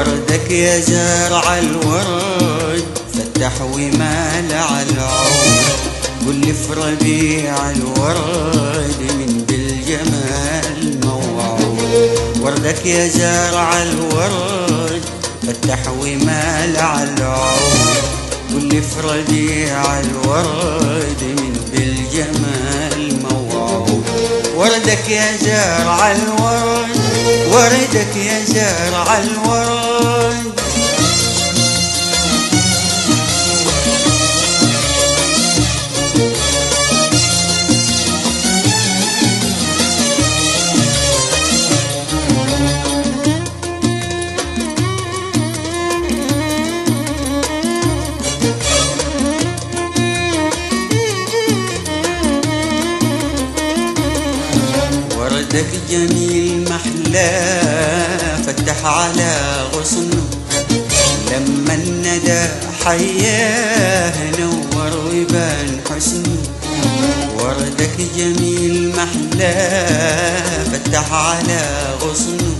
وردك يا زارع الورد فتح ومال على العود، قل في ربيع الورد من بالجمال موعود. وردك يا زارع الورد فتح ومال على العود، قل في ربيع الورد من بالجمال موعود. وردك يا زارع الورد، وردك يا زارع الورد. وردك جميل محلاه فتح على غصنه، لما الندى حياه نور ويبان حسنه. وردك جميل محلاه فتح على غصنه،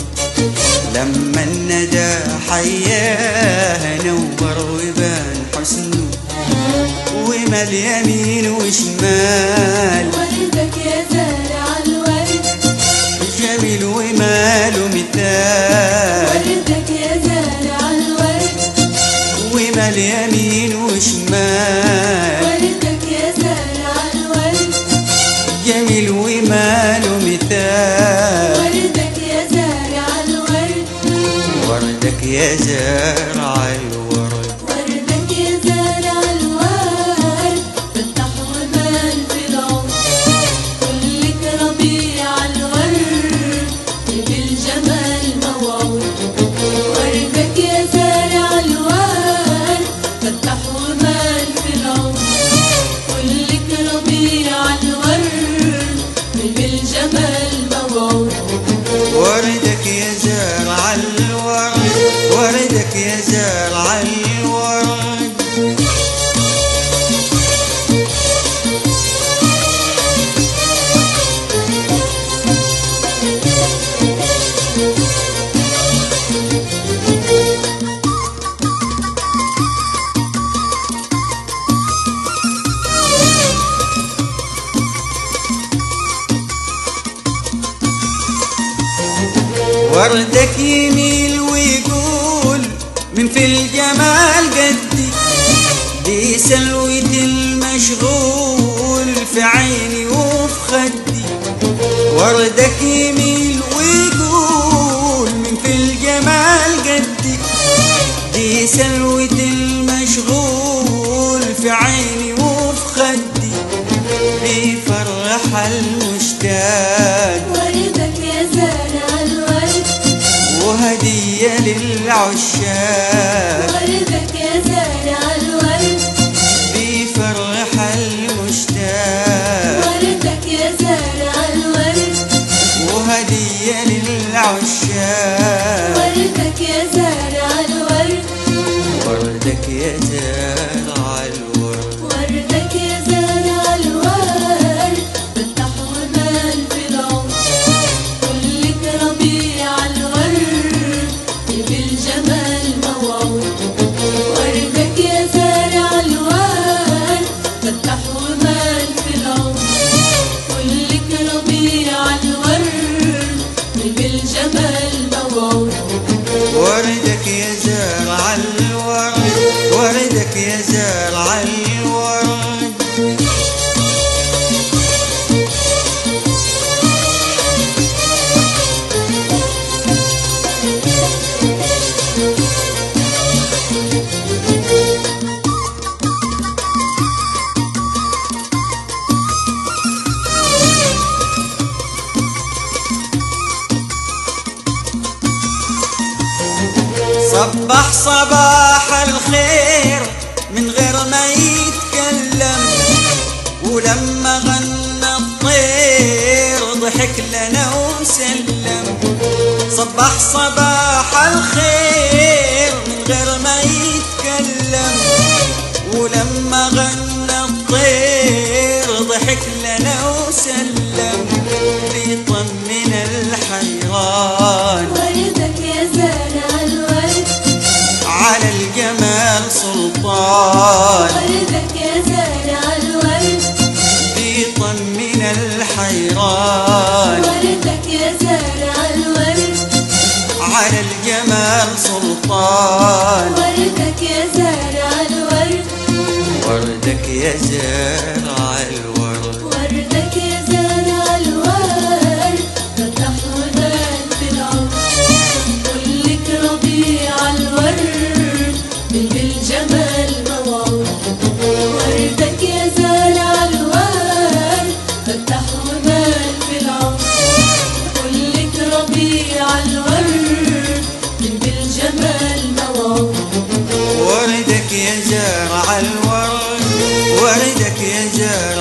لما الندى حياه نور ويبان حسنه. ومال يمين وشمال وردك يا زارع الورد جميل وماله مثال. وردك يا زارع الورد ومال يمين وشمال، وردك يا زارع الورد جميل وماله مثال. وردك يا زارع الورد وردك يا زارع الورد. وردك يا زارع الورد فتح ومال في العود، كلك ربيع الورد بالجمال موعود. وردك يا زارع الورد فتح ومال في العود، كلك ربيع الورد بالجمال موعود. وردك يا زارع الورد، وردك يا زارع الورد. وردك يميل ويقول من في الجمال قدي، دي سلوة المشغول في عيني وفي خدي. وردك يميل ويقول من في الجمال قدي، دي سلوة المشغول في عيني وفي خدي. بيفرح المشتاق وردك يا زارع الورد وهدية للعشاق. وردك يا زارع الورد بيفرح المشتاق وردك يا زارع الورد وهدية للعشاق. وردك يا زارع الورد وردك يا زارع الورد. وردك يا زارع الورد فتح ومال في العود، كلك ربيع الورد بالجمال موعود. وردك يا زارع الورد فتح ومال في العود، كلك ربيع الورد بالجمال موعود. وردك يا زارع الورد، وردك يا زارع الورد. صبح صباح الخير من غير ما يتكلم، ولما غنى الطير ضحك لنا وسلم. صبح صباح الخير من غير ما يتكلم، ولما غنى الطير ضحك لنا وسلم. ليطمن الحيران وردك يا زارع الورد سلطان، وردك يا زارع الورد، بيطمن الحيران، وردك يا زارع الورد، على الجمال سلطان، وردك يا زارع الورد، وردك يا زارع الورد. وردك يا زارع الورد، فتح وبان في العمر، كلك ربيع الورد، بالجمال موعود. وردك يا زارع الورد، فتح وبان في العمر، كلك ربيع الورد، بالجمال موعود. وردك يا زارع الورد، وردك يا زارع